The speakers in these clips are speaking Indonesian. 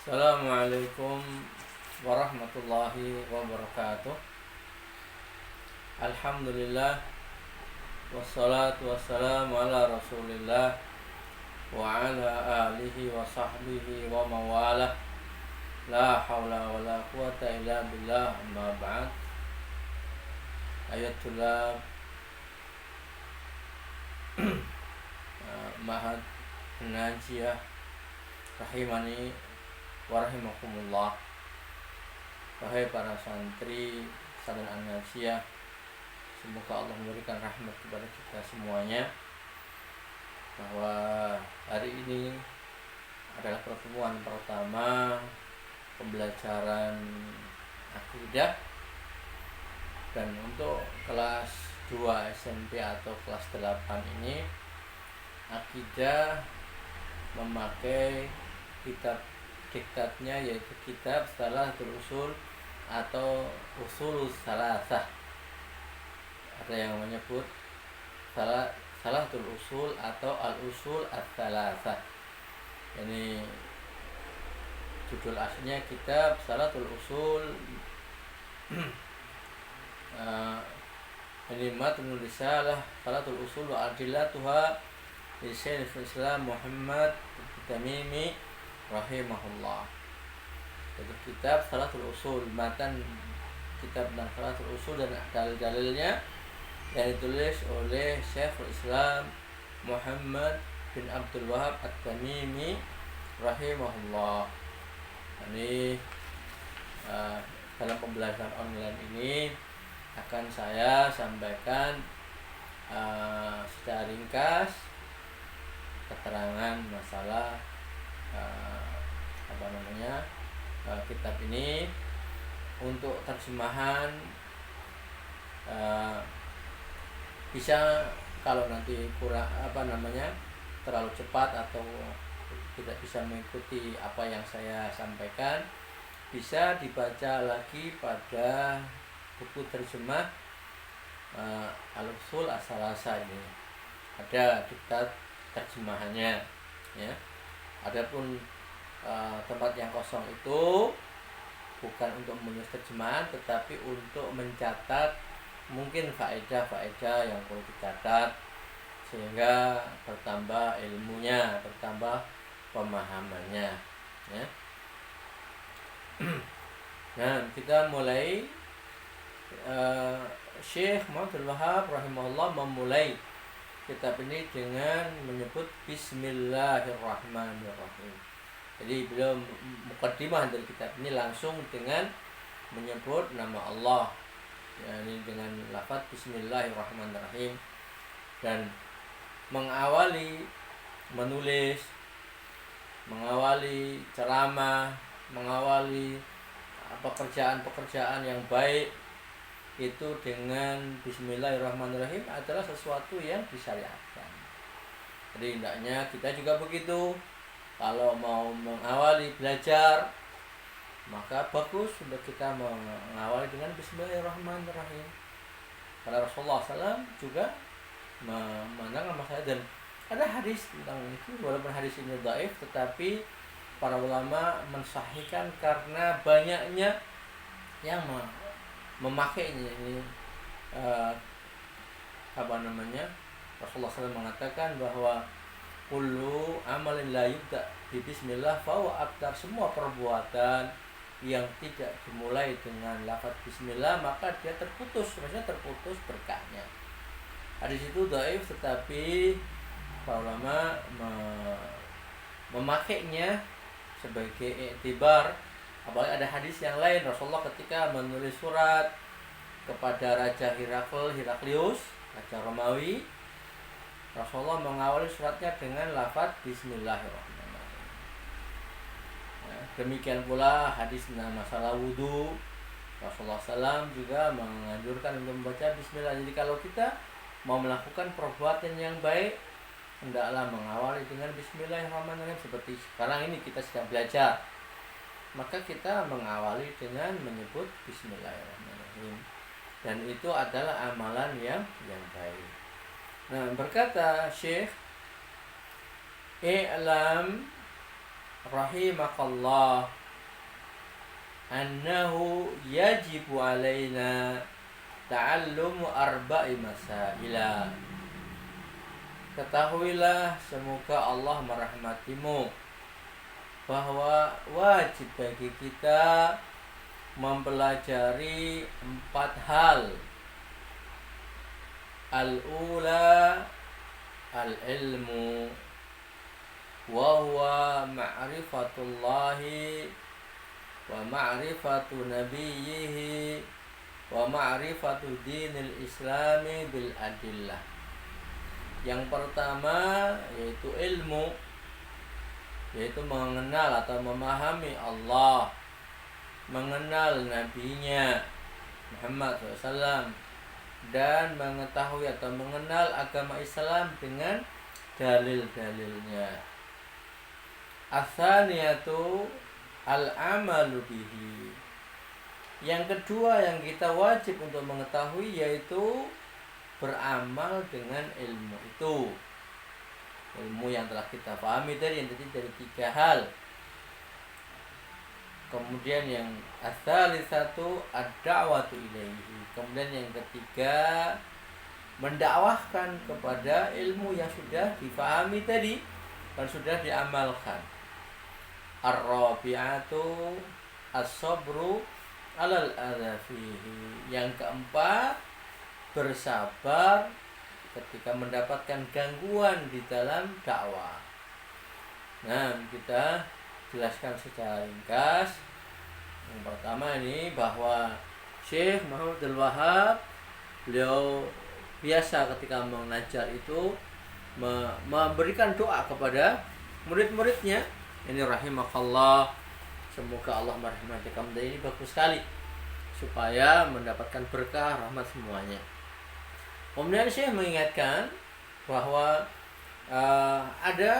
Assalamualaikum warahmatullahi wabarakatuh. Alhamdulillah wassalatu wassalamu ala rasulillah wa ala alihi wa sahbihi wa mawalah. La hawla wa la quwata illa billah, amma ba'd. Ayatullah Mahad Najiyah rahimani warahimakumullah. Wahai para santri Sadan An-Najiyah, semoga Allah memberikan rahmat kepada kita semuanya, bahwa hari ini adalah pertemuan pertama pembelajaran akidah, dan untuk kelas 2 SMP atau kelas 8 ini akidah memakai kitab diktatnya, yaitu kitab Shalatul Usul atau Usulus Salasah. Ada yang menyebut Shalatul Usul atau Al-Usul As-Salasah. Ini judul aslinya kitab Shalatul Usul. Ini matnul risalah Shalatul Usul wa adillatuha li Syekhul Islam Muhammad Tamimi rahimahullah. Itu kitab Shalatul Usul, matan kitab dan Shalatul Usul dan dalil-dalilnya yang ditulis oleh Syekhul Islam Muhammad bin Abdul Wahab At-Tamimi rahimahullah. Ini dalam pembelajaran online ini akan saya sampaikan secara ringkas keterangan masalah kitab ini. Untuk terjemahan bisa, kalau nanti kurang terlalu cepat atau tidak bisa mengikuti apa yang saya sampaikan, bisa dibaca lagi pada buku terjemah Al-Usul As-Salasah ini. Ada kitab terjemahannya, ya. Adapun tempat yang kosong itu bukan untuk menulis terjemahan, tetapi untuk mencatat mungkin faedah-faedah yang perlu dicatat, sehingga bertambah ilmunya, bertambah pemahamannya, ya. Nah, kita mulai. Syekh Abdul Wahab rahimahullah memulai kitab ini dengan menyebut Bismillahirrahmanirrahim. Jadi beliau mukaddimah dari kitab ini langsung dengan menyebut nama Allah, yakni dengan lafaz Bismillahirrahmanirrahim, dan mengawali menulis, mengawali ceramah, mengawali pekerjaan-pekerjaan yang baik itu dengan Bismillahirrahmanirrahim adalah sesuatu yang disyariatkan. Jadi hendaknya kita juga begitu. Kalau mau mengawali belajar, maka bagus sudah kita mengawali dengan Bismillahirrahmanirrahim. Karena Rasulullah SAW juga memandang masalah, dan ada hadis tentang itu, walaupun hadis ini dhaif, tetapi para ulama mensahihkan karena banyaknya yang memakainya. Ini Rasulullah SAW mengatakan bahwa kullu amalin la yubda bi bismillah fahuwa abtar. Semua perbuatan yang tidak dimulai dengan lafaz bismillah maka dia terputus, maksudnya terputus berkahnya. Hadis itu dhaif, tetapi para ulama memakainya sebagai iktibar. Apalagi ada hadis yang lain, Rasulullah ketika menulis surat kepada Raja Heraklius, Raja Romawi, Rasulullah mengawali suratnya dengan lafaz Bismillahirrahmanirrahim. Demikian pula hadis masalah wudu, Rasulullah SAW juga menganjurkan untuk membaca Bismillah. Jadi kalau kita mau melakukan perbuatan yang baik, hendaklah mengawali dengan Bismillahirrahmanirrahim. Seperti sekarang ini kita sedang belajar, maka kita mengawali dengan menyebut Bismillahirrahmanirrahim, dan itu adalah amalan yang baik. Nah, berkata Syekh, i'lam rahimakallah annahu yajibu alaina ta'allumu arba'i masaila. Ketahuilah, semoga Allah merahmatimu, bahwa wajib bagi kita mempelajari 4 hal. Al-ula al-ilmu wa huwa ma'rifatullahi wa ma'rifatu nabiyyihi wa ma'rifatu dinil islami bil adillah. Yang pertama yaitu ilmu, yaitu mengenal atau memahami Allah, mengenal nabinya Muhammad SAW, dan mengetahui atau mengenal agama Islam dengan dalil-dalilnya. As-saniyatu al-amalu bihi. Yang kedua yang kita wajib untuk mengetahui yaitu beramal dengan ilmu itu. Ilmu yang telah kita pahami tadi, yang tadi dari 3 hal. Kemudian yang as-salisatu ad-da'watu ilaihi. Kemudian yang ketiga mendakwahkan kepada ilmu yang sudah dipahami tadi dan sudah diamalkan. Ar-rabi'atu as-sabru 'alal adza fihi. Yang keempat, bersabar ketika mendapatkan gangguan di dalam dakwah. Nah, kita jelaskan secara ringkas. Yang pertama ini bahwa Syekh Muhammad Abdul Wahab, beliau biasa ketika mengajar itu memberikan doa kepada murid-muridnya. Ini rahimakallah, semoga Allah merahmati kamu. Dan ini bagus sekali supaya mendapatkan berkah rahmat semuanya. Kemudian Syekh mengingatkan bahwa ada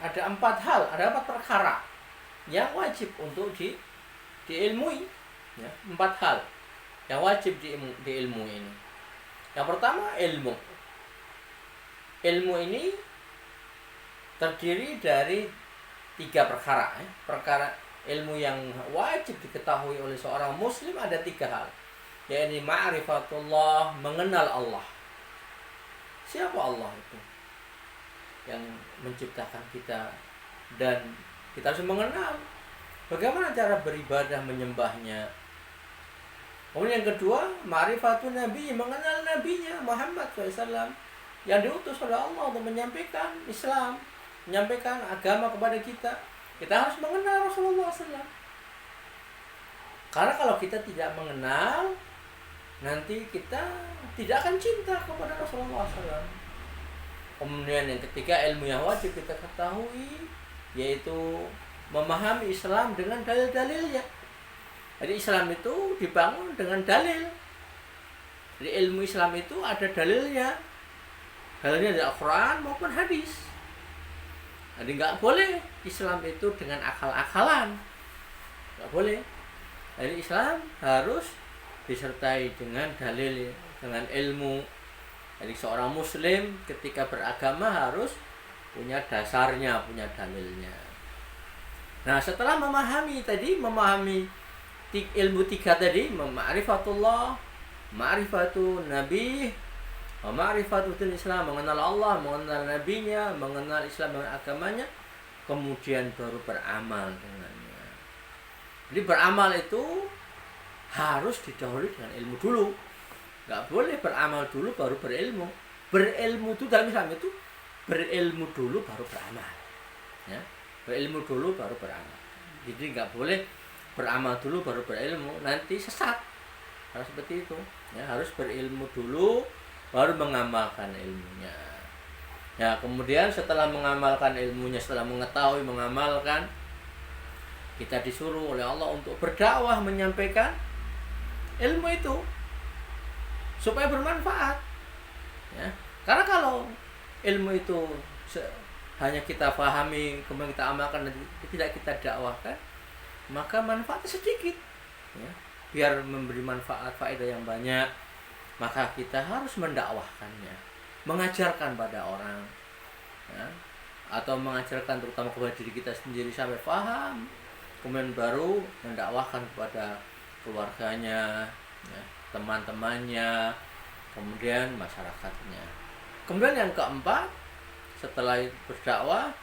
4 hal, ada 4 perkara yang wajib untuk diilmui, ya, 4 hal yang wajib diilmui ini. Yang pertama ilmu. Ilmu ini terdiri dari 3 perkara. Perkara ilmu yang wajib diketahui oleh seorang muslim ada 3 hal, yaitu ma'rifatullah, mengenal Allah. Siapa Allah itu? Yang menciptakan kita, dan kita harus mengenal bagaimana cara beribadah menyembahnya. Kemudian yang kedua, ma'rifatun nabi, mengenal nabinya Muhammad SAW yang diutus oleh Allah untuk menyampaikan Islam, menyampaikan agama kepada kita. Kita harus mengenal Rasulullah SAW. Karena kalau kita tidak mengenal, nanti kita tidak akan cinta kepada Rasulullah SAW. Kemudian yang ketiga, ilmu yang wajib kita ketahui yaitu memahami Islam dengan dalil-dalilnya. Jadi Islam itu dibangun dengan dalil. Jadi ilmu Islam itu ada dalilnya. Dalilnya dari Al-Quran maupun hadis. Jadi nggak boleh Islam itu dengan akal-akalan. Nggak boleh. Jadi Islam harus disertai dengan dalil, dengan ilmu. Jadi seorang muslim ketika beragama harus punya dasarnya, punya dalilnya. Nah, setelah memahami ilmu 3 tadi, ma'rifatullah, ma'rifatu nabi, ma'rifatul Islam, mengenal Allah, mengenal nabinya, mengenal Islam dan agamanya, kemudian baru beramal dengannya. Jadi beramal itu harus didahului dengan ilmu dulu. Nggak boleh beramal dulu baru berilmu. Berilmu itu dalam Islam itu berilmu dulu baru beramal. Ya, berilmu dulu baru beramal. Jadi nggak boleh beramal dulu baru berilmu, nanti sesat. Harus seperti itu. Ya, harus berilmu dulu baru mengamalkan ilmunya. Ya, kemudian setelah mengamalkan ilmunya, setelah mengetahui, mengamalkan, kita disuruh oleh Allah untuk berdakwah, menyampaikan ilmu itu supaya bermanfaat. Ya, karena kalau ilmu itu hanya kita pahami kemudian kita amalkan dan tidak kita dakwahkan, maka manfaatnya sedikit. Ya, biar memberi manfaat faedah yang banyak, maka kita harus mendakwahkannya, mengajarkan pada orang, ya, atau mengajarkan terutama kepada diri kita sendiri sampai paham, kemudian baru mendakwahkan kepada keluarganya, ya, teman-temannya, kemudian masyarakatnya. Kemudian yang keempat, setelah berdakwah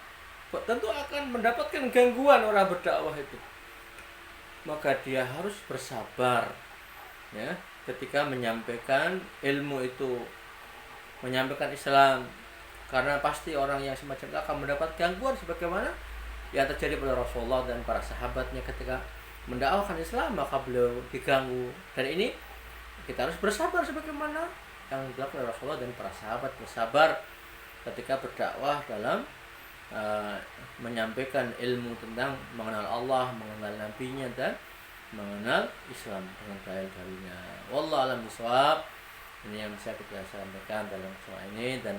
tentu akan mendapatkan gangguan orang berdakwah itu, maka dia harus bersabar, ya, ketika menyampaikan ilmu itu, menyampaikan Islam, karena pasti orang yang semacam itu akan mendapat gangguan sebagaimana yang terjadi pada Rasulullah dan para sahabatnya ketika mendakwahkan Islam, maka beliau diganggu. Dan ini kita harus bersabar sebagaimana yang dilakukan oleh Rasulullah dan para sahabat, bersabar ketika berdakwah dalam menyampaikan ilmu tentang mengenal Allah, mengenal nabinya, dan mengenal Islam dengan dalil-dalilnya. Wallahu a'lam bishawab. Ini yang bisa kita sampaikan dalam kesempatan ini, dan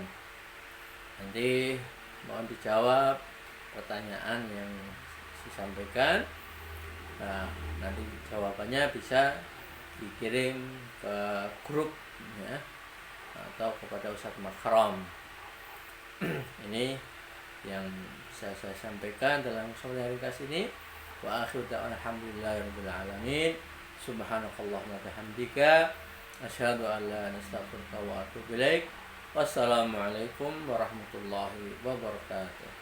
nanti mohon dijawab pertanyaan yang disampaikan. Nah, nanti jawabannya bisa dikirim ke grup, ya, atau kepada Ustadz Makram. Ini yang bisa saya sampaikan dalam kesempatan ringkas ini. Wa akhiru da'wana alhamdulillahirabbil alamin. Subhanakallahumma wa bihamdika asyhadu an la ilaha illa anta astaghfiruka wa atubu ilaik. Wassalamualaikum warahmatullahi wabarakatuh.